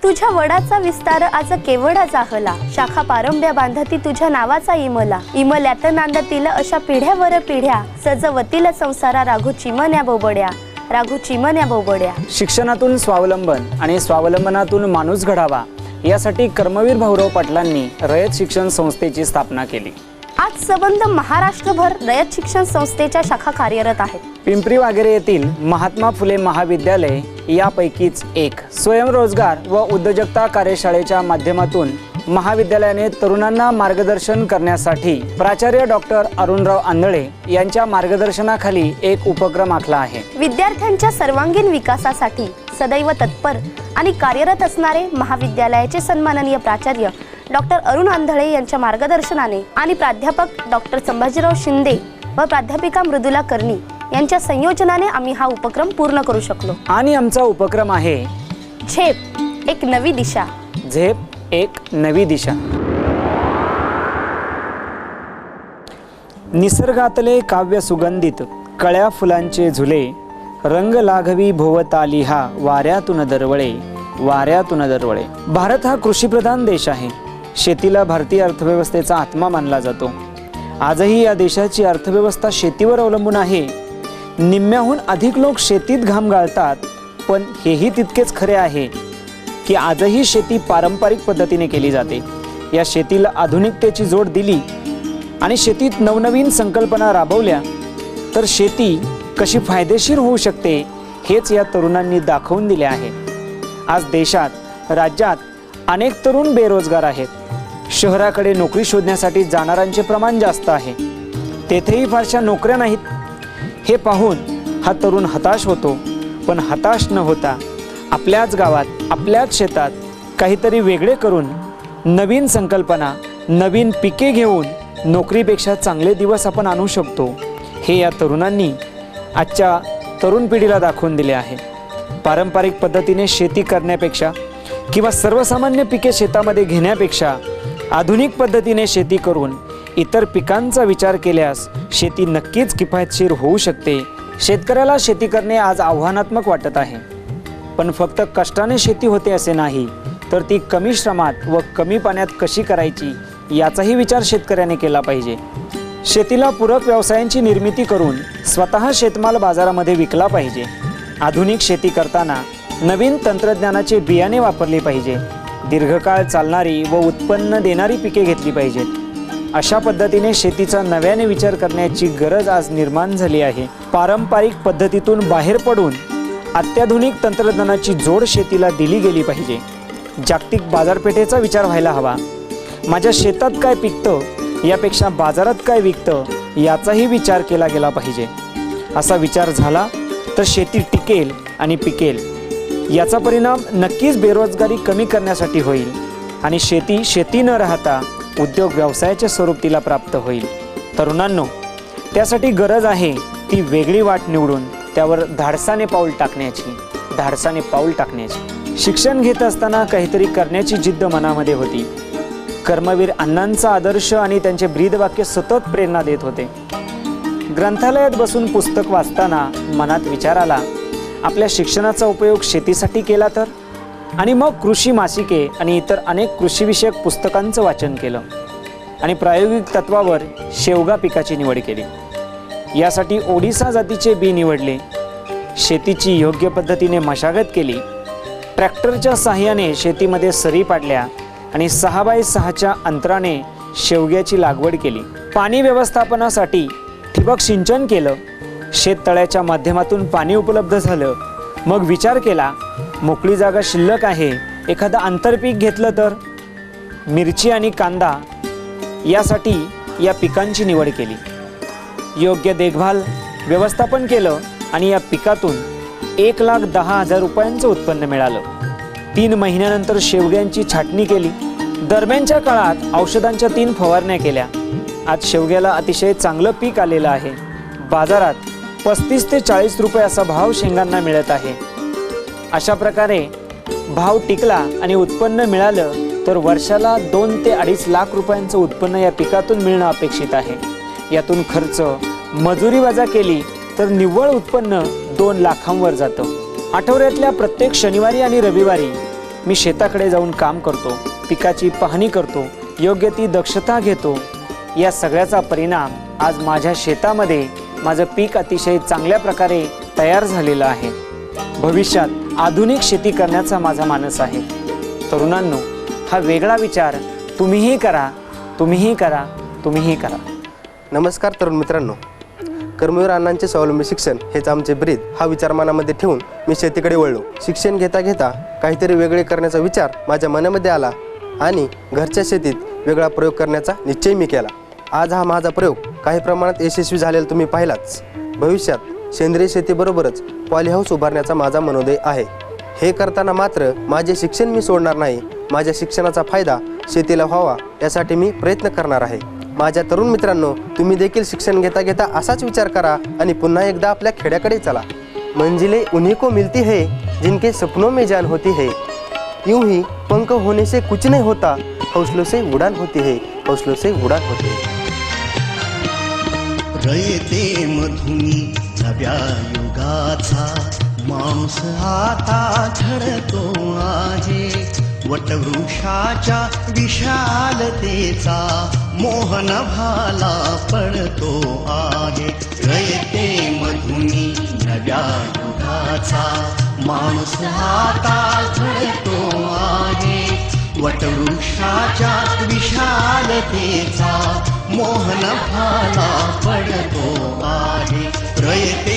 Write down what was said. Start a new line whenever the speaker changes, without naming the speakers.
तुझ्या वडाचा विस्तार आज केवढा जाहला, शाखा पारंब्या बांधती तुझ्या नावाचा इमला, इमल्यात नांदतील अशा पिढ्यावर पिढ्या, सजवतील संसारा राघू चिमण्या बोबड्या, राघू चिमण्या बोबड्या।
शिक्षणातून स्वावलंबन आणि स्वावलंबनातून माणूस घडावा यासाठी कर्मवीर भाऊराव पाटलांनी रयत शिक्षण संस्थेची स्थापना केली।
आज संबंध महाराष्ट्रभर रयत शिक्षण संस्थेच्या शाखा कार्यरत आहेत।
पिंपरी वाघेरे येथील महात्मा फुले महाविद्यालय यापैकीच एक। स्वयंरोजगार व उद्योजकता कार्यशाळेच्या माध्यमातून महाविद्यालयाने तरुणांना मार्गदर्शन करण्यासाठी प्राचार्य डॉक्टर अरुणराव आंधळे यांच्या मार्गदर्शनाखाली एक उपक्रम आखला आहे।
विद्यार्थ्यांच्या सर्वांगीण विकासासाठी सदैव तत्पर आणि कार्यरत असणारे महाविद्यालयाचे सन्माननीय प्राचार्य डॉक्टर अरुण आंधळे यांच्या मार्गदर्शनाने आणि प्राध्यापक डॉक्टर संभाजीराव शिंदे व प्राध्यापिका मृदुला कर्णी यांच्या संयोजनाने आम्ही हा उपक्रम पूर्ण करू शकलो।
आणि आमचा उपक्रम आहे
झेप एक नवी दिशा।
झेप एक नवी दिशा। निसर्गातले काव्य सुगंधित कळ्या फुलांचे झुले, रंग लाघवी भोवताली हा वाऱ्यातून दरवळे, वाऱ्यातून दरवळे। भारत हा कृषीप्रधान देश आहे। शेतीला भारतीय अर्थव्यवस्थेचा आत्मा मानला जातो। आजही या देशाची अर्थव्यवस्था शेतीवर अवलंबून आहे। निम्म्याहून अधिक लोक शेतीत घाम गाळतात, पण हेही तितकेच खरे आहे की आजही शेती पारंपरिक पद्धतीने केली जाते। या शेतीला आधुनिकतेची जोड दिली आणि शेतीत नवनवीन संकल्पना राबवल्या तर शेती कशी फायदेशीर होऊ शकते हेच या तरुणांनी दाखवून दिले आहे। आज देशात राज्यात अनेक तरुण बेरोजगार आहेत। शहराकडे नोकरी शोधण्यासाठी जाणाऱ्यांचे प्रमाण जास्त आहे, तेथेही फारशा नोकऱ्या नाहीत। हे पाहून हा तरुण हताश होतो, पण हताश न होता आपल्याच गावात आपल्याच शेतात काहीतरी वेगळे करून नवीन संकल्पना नवीन पिके घेऊन नोकरीपेक्षा चांगले दिवस आपण आणू शकतो हे या तरुणांनी आजच्या तरुण पिढीला दाखवून दिले आहे। पारंपरिक पद्धतीने शेती करण्यापेक्षा किंवा सर्वसामान्य पिके शेतामध्ये घेण्यापेक्षा आधुनिक पद्धतीने शेती करून इतर पिकांचा विचार केल्यास शेती नक्कीच किफायतशीर होऊ शकते। शेतकऱ्याला शेती करणे आज आव्हानात्मक वाटत आहे, पण फक्त कष्टाने शेती होते असे नाही, तर ती कमी श्रमात व कमी पाण्यात कशी करायची याचाही विचार शेतकऱ्याने केला पाहिजे। शेतीला पूरक व्यवसायांची निर्मिती करून स्वतः शेतमाल बाजारामध्ये विकला पाहिजे। आधुनिक शेती करताना नवीन तंत्रज्ञानाचे बियाणे वापरले पाहिजे। दीर्घकाळ चालणारी व उत्पन्न देणारी पिके घेतली पाहिजेत। अशा पद्धतीने शेतीचा नव्याने विचार करण्याची गरज आज निर्माण झाली आहे। पारंपरिक पद्धतीतून बाहेर पडून अत्याधुनिक तंत्रज्ञानाची जोड शेतीला दिली गेली पाहिजे। जागतिक बाजारपेठेचा विचार व्हायला हवा। माझ्या शेतात काय पिकतं यापेक्षा बाजारात काय विकतं याचाही विचार केला गेला पाहिजे। असा विचार झाला तर शेती टिकेल आणि पिकेल। याचा परिणाम नक्कीच बेरोजगारी कमी करण्यासाठी होईल आणि शेती शेती न राहता उद्योग व्यवसायाचे स्वरूप तिला प्राप्त होईल। तरुणांनो, त्यासाठी गरज आहे ती वेगळी वाट निवडून त्यावर धाडसाने पाऊल टाकण्याची। शिक्षण घेत असताना काहीतरी करण्याची जिद्द मनामध्ये होती। कर्मवीर अण्णांचा आदर्श आणि त्यांचे ब्रीदवाक्य सतत प्रेरणा देत होते। ग्रंथालयात बसून पुस्तक वाचताना मनात विचार आला, आपल्या शिक्षणाचा उपयोग शेतीसाठी केला तर? आणि मग कृषी मासिके आणि इतर अनेक कृषीविषयक पुस्तकांचं वाचन केलं आणि प्रायोगिक तत्वावर शेवगा पिकाची निवड केली। यासाठी ओडिसा जातीचे बी निवडले। शेतीची योग्य पद्धतीने मशागत केली। ट्रॅक्टरच्या साहाय्याने शेतीमध्ये सरी पाडल्या आणि 6x6च्या अंतराने शेवग्याची लागवड केली। पाणी व्यवस्थापनासाठी ठिबक सिंचन केलं। शेततळ्याच्या माध्यमातून पाणी उपलब्ध झालं। मग विचार केला, मोकळी जागा शिल्लक आहे, एखादं आंतरपीक घेतलं तर? मिरची आणि कांदा यासाठी या पिकांची निवड केली। योग्य देखभाल व्यवस्थापन केलं आणि या पिकातून 1,10,000 रुपयांचं उत्पन्न मिळालं। 3 महिन्यानंतर शेवग्यांची छाटणी केली। दरम्यानच्या काळात औषधांच्या 3 फवारण्या केल्या। आज शेवग्याला अतिशय चांगलं पीक आलेलं आहे। बाजारात 35 ते 40 रुपये असा भाव शेंगांना मिळत आहे। अशा प्रकारे भाव टिकला आणि उत्पन्न मिळालं तर वर्षाला 2 ते 2.5 लाख रुपयांचं उत्पन्न या पिकातून मिळणं अपेक्षित आहे। यातून खर्च मजुरी वजा केली तर निव्वळ उत्पन्न 2 लाखांवर जातं। आठवड्यातल्या प्रत्येक शनिवारी आणि रविवारी मी शेताकडे जाऊन काम करतो, पिकाची पाहणी करतो, योग्य ती दक्षता घेतो. या सगळ्याचा परिणाम आज माझ्या शेतामध्ये माझं पीक अतिशय चांगल्या प्रकारे तयार झालेलं आहे. भविष्यात आधुनिक शेती करण्याचा माझा मानस आहे. तरुणांनो, हा वेगळा विचार तुम्हीही करा, तुम्हीही करा, तुम्हीही करा.
नमस्कार तरुण मित्रांनो, कर्मवीर अण्णांचे स्वावलंबी शिक्षण हेच आमचे ब्रीद हा विचार मनामध्ये ठेवून मी शेतीकडे वळलो. शिक्षण घेता घेता काहीतरी वेगळे करण्याचा विचार माझ्या मनामध्ये आला आणि घरच्या शेतीत वेगळा प्रयोग करण्याचा निश्चय मी केला. आज हा माझा प्रयोग काही प्रमाणात यशस्वी झालेला तुम्ही पाहिलाच. भविष्यात सेंद्रिय शेतीबरोबरच पॉलीहाऊस उभारण्याचा माझा मनोदय आहे. हे करताना मात्र माझे शिक्षण मी सोडणार नाही. माझ्या शिक्षणाचा फायदा शेतीला व्हावा यासाठी मी प्रयत्न करणार आहे. माझ्या तरुण मित्रांनो, तुम्ही देखील शिक्षण घेता घेता असाच विचार करा आणि पुन्हा एकदा आपल्या खेड्याकडे चला. मंजिले उन्हीं को मिलती है जिनके सपनों में जान होती है. यूं ही पंख होने से कुछ नहीं होता, हौसलों से उड़ान होती है, हौसलों से उड़ान होती है.
रयते मधुनी नव्या युगाचा माणूस आता घडतो आहे. वटवृक्षाच्या विशालतेचा मोहन भाला पडतो आहे. रयते मधुनी नव्या युगाचा माणूस आता घडतो आहे. वटवृक्षाच्या विशालतेचा मोहन भाला पडतो आहे. रयते